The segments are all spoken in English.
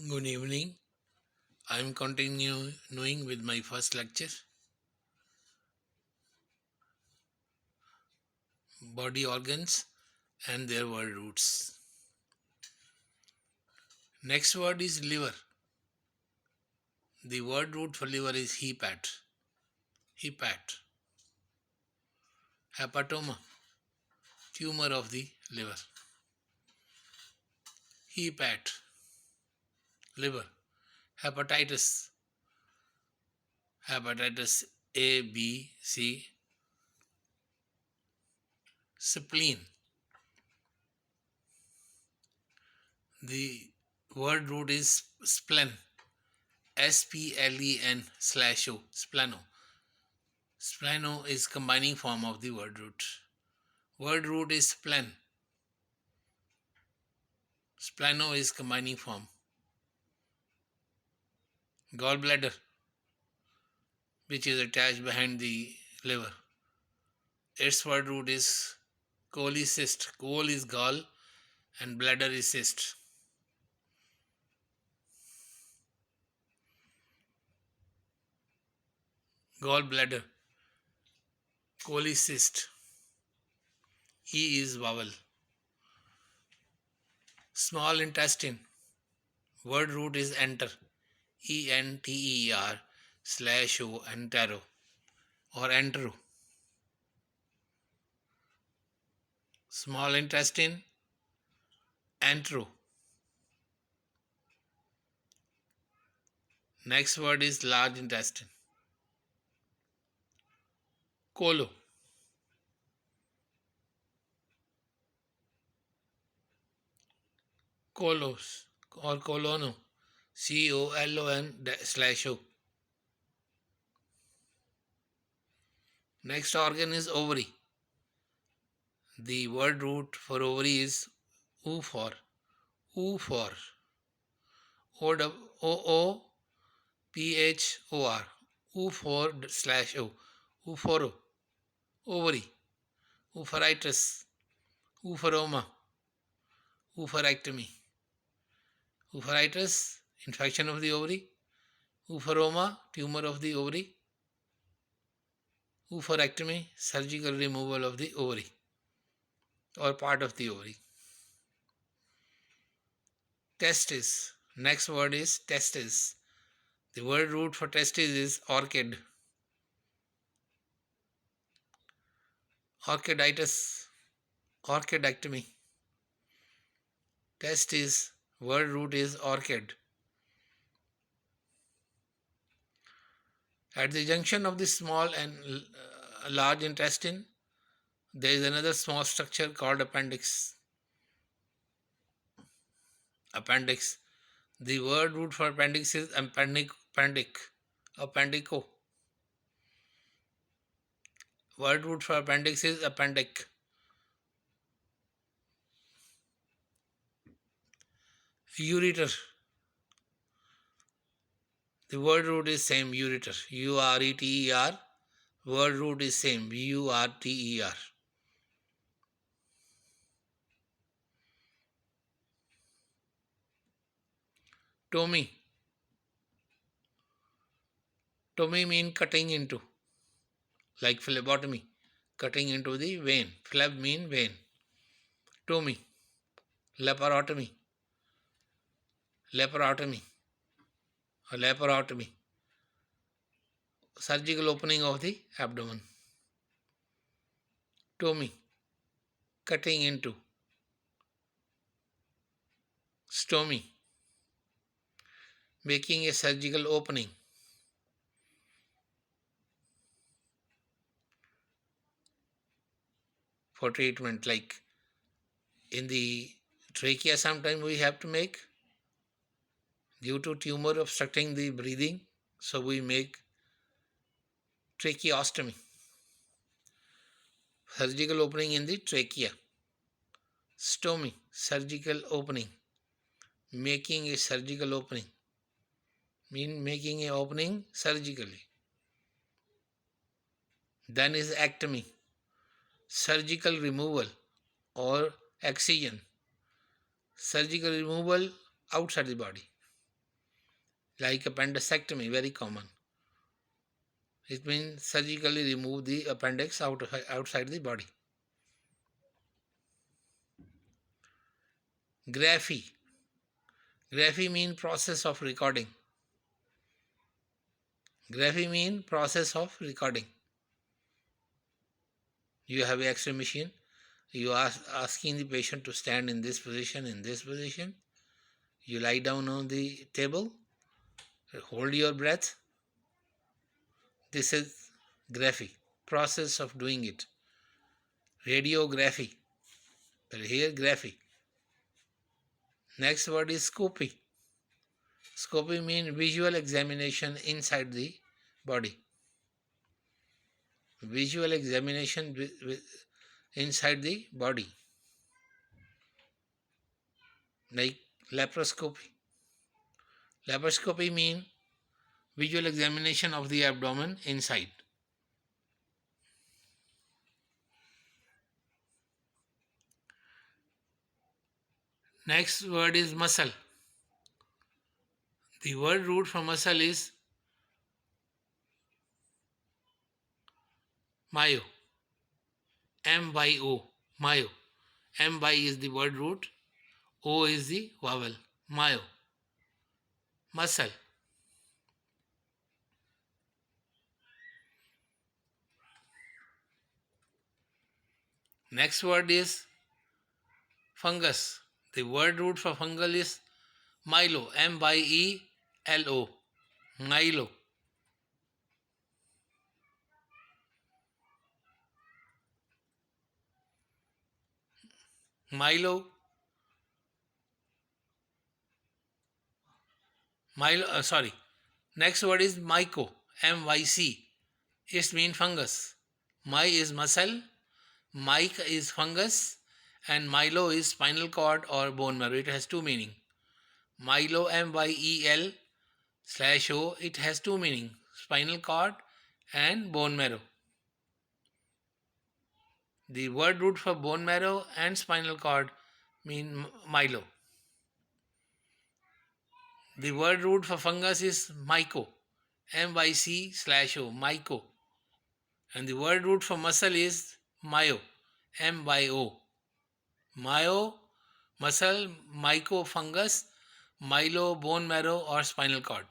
Good evening. I am continuing with my first lecture, body organs and their word roots. Next word is liver. The word root for liver is hepat. Hepat. Hepatoma, tumor of the liver. Hepat, liver. Hepatitis. Hepatitis A, B, C. Spleen. The word root is splen. SPLEN/O. Spleno. Spleno is combining form of the word root. Word root is splen. Spleno is combining form. Gallbladder, which is attached behind the liver. Its word root is cholecyst. Chole is gall and bladder is cyst. Gallbladder, cholecyst. E is vowel. Small intestine, word root is enter. ENTER/O, entero or entero. Small intestine, entero. Next word is large intestine. Colo. Colos or colono. COLON/O. Next organ is ovary. The word root for ovary is oophor. Oophor. OOPHOR. Oophor/O. Oophoro. Ovary. Oophoritis. Oophoroma. Oophorectomy. Oophoritis, infection of the ovary. Oophoroma, tumor of the ovary. Oophorectomy, surgical removal of the ovary or part of the ovary. Testis. Next word is testis. The word root for testis is orchid. Orchiditis, orchidectomy. Testis, word root is orchid. At the junction of the small and large intestine, there is another small structure called appendix. Appendix. The word root for appendix is appendico. Word root for appendix is appendic. Ureter. The word root is same, ureter. URETER. Word root is same, URTER. Tomy. Tomy mean cutting into, like phlebotomy, cutting into the vein. Phleb mean vein. Tomy. Laparotomy. Laparotomy or laparotomy. Surgical opening of the abdomen. Tomy. Cutting into. Stomy. Making a surgical opening. For treatment, like in the trachea sometimes we have to make due to tumor obstructing the breathing, so we make tracheostomy, surgical opening in the trachea. Stomy, surgical opening, making a surgical opening, mean making a opening surgically. Then is ectomy, surgical removal or excision, surgical removal outside the body. like appendectomy, very common. It means surgically remove the appendix outside the body. Graphy. Graphy mean process of recording. Graphy mean process of recording. You have an X-ray machine. You are asking the patient to stand in this position, in this position. You lie down on the table. Hold your breath. This is graphy. Process of doing it. Radiography. But here graphy. Next word is scopy. Scopy means visual examination inside the body. Visual examination inside the body, like laparoscopy. Laparoscopy means visual examination of the abdomen inside. Next word is muscle. The word root for muscle is myo. M-Y-O. Myo. M-Y is the word root. O is the vowel. Myo. Muscle. Next word is fungus. The word root for fungal is myelo. M-Y-E-L-O. Myelo. Myelo. Next word is myco. M-Y-C. It means fungus. My is muscle, mic is fungus, and myelo is spinal cord or bone marrow. It has two meaning. Myelo, M-Y-E-L /O, it has two meaning. Spinal cord and bone marrow. The word root for bone marrow and spinal cord mean myelo. The word root for fungus is myco. M-Y-C/O, myco. And the word root for muscle is myo. M-Y-O. Myo, muscle, myco, fungus, myelo, bone marrow or spinal cord.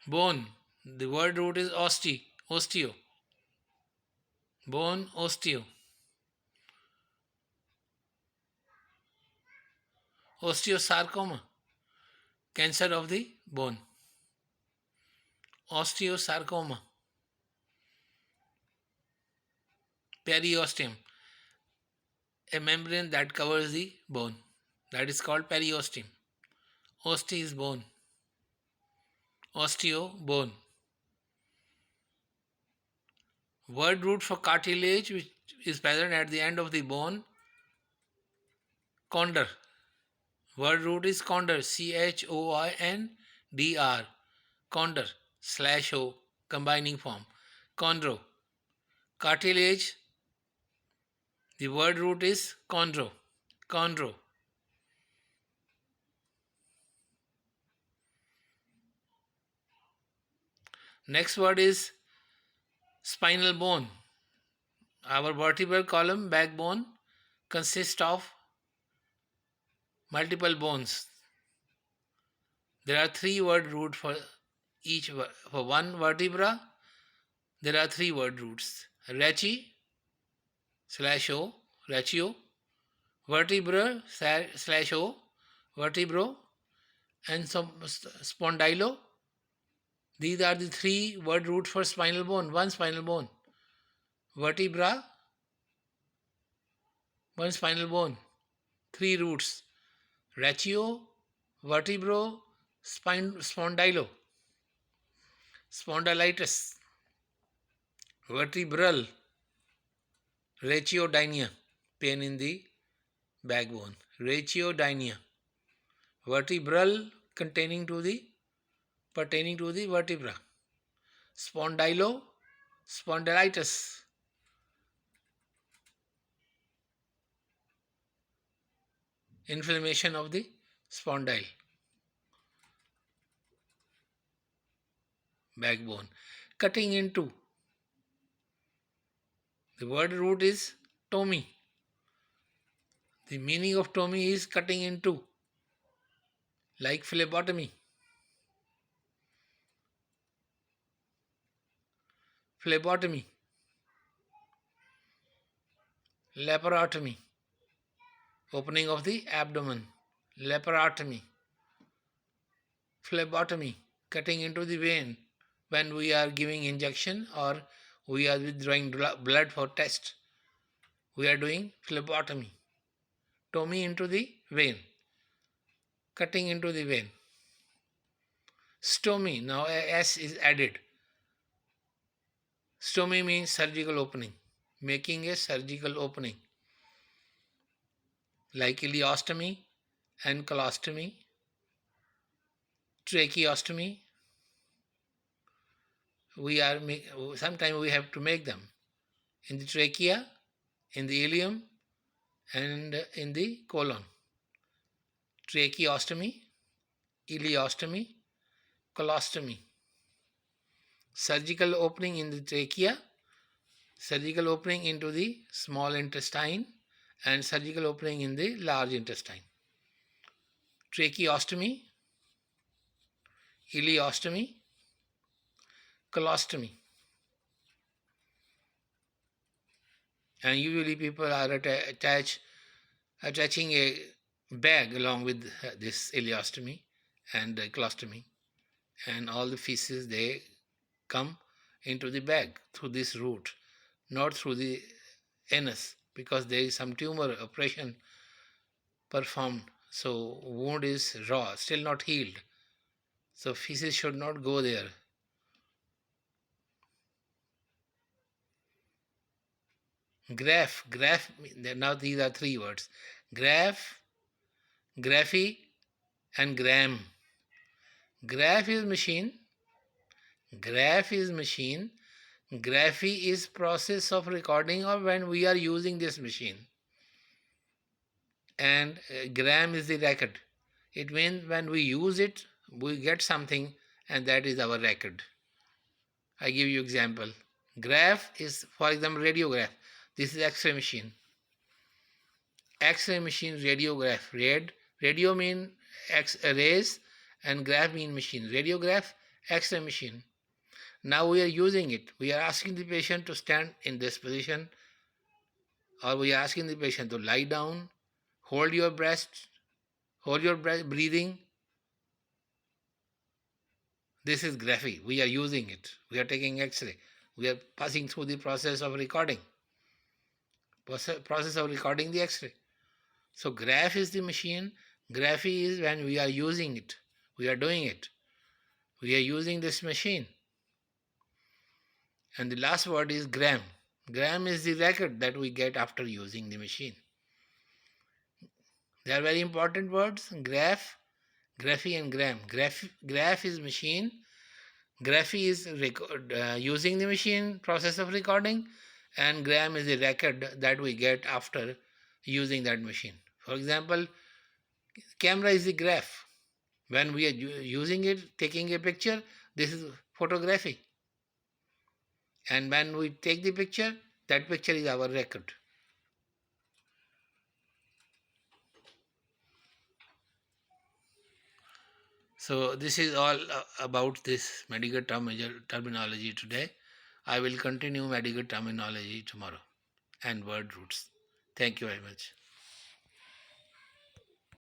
Bone. The word root is osteo. Bone, osteo. Osteosarcoma. Cancer of the bone. Osteosarcoma. Periosteum. A membrane that covers the bone. That is called periosteum. Oste is bone. Osteo, bone. Word root for cartilage, which is present at the end of the bone, chondr. Word root is chondr, C-H-O-I-N-D-R. Chondr/O, combining form. Chondro. Cartilage, the word root is chondro. Chondro. Next word is spinal bone. Our vertebral column, backbone, consists of multiple bones. There are three word roots for each. For one vertebra, there are three word roots. Rachi/O, ratio, vertebra/O, vertebro, and some spondylo. These are the three word roots for spinal bone. One spinal bone. Vertebra, one spinal bone. Three roots. Ratio, vertebro, spondylo. Spondylitis. Vertebral. Ratiodynia. Pain in the backbone. Ratiodynia. Vertebral pertaining to the vertebra. Spondylo, spondylitis. inflammation of the spondyle, backbone. Cutting into, the word root is tomi. The meaning of tomi is cutting into, like phlebotomy. Phlebotomy, laparotomy, opening of the abdomen, laparotomy, phlebotomy, cutting into the vein when we are giving injection or we are withdrawing blood for test. We are doing phlebotomy, tomy into the vein, cutting into the vein. Stomy, now a S is added. Stomy means surgical opening, making a surgical opening, like ileostomy and colostomy, tracheostomy. Sometimes we have to make them in the trachea, in the ileum, and in the colon. Tracheostomy, ileostomy, colostomy. Surgical opening in the trachea, surgical opening into the small intestine, and surgical opening in the large intestine. Tracheostomy, ileostomy, colostomy. And usually people are attaching a bag along with this ileostomy and colostomy, and all the feces, they come into the bag through this route, not through the anus, because there is some tumor operation performed, so wound is raw, still not healed, so feces should not go there. Graph, now these are three words: graph, graphy, and gram. Graph is machine, graph is machine, graphy is process of recording or when we are using this machine, and gram is the record. It means when we use it, we get something, and that is our record. I give you example. Graph is, for example, radiograph. This is X-ray machine. X-ray machine, radiograph. Radio mean rays, and graph mean machine. Radiograph, X-ray machine. Now we are using it. We are asking the patient to stand in this position, or we are asking the patient to lie down, hold your breath, breathing. This is graphy. We are using it. We are taking X-ray. We are passing through the process of recording. Process of recording the X-ray. So graph is the machine. Graphy is when we are using it. We are doing it. We are using this machine. And the last word is gram. Gram is the record that we get after using the machine. They are very important words. Graph, graphy, and gram. Graph is machine. Graphy is using the machine, process of recording, and gram is the record that we get after using that machine. For example, camera is the graph. When we are using it, taking a picture, this is photography. And when we take the picture, that picture is our record. So this is all about this medical terminology today. I will continue medical terminology tomorrow and word roots. Thank you very much.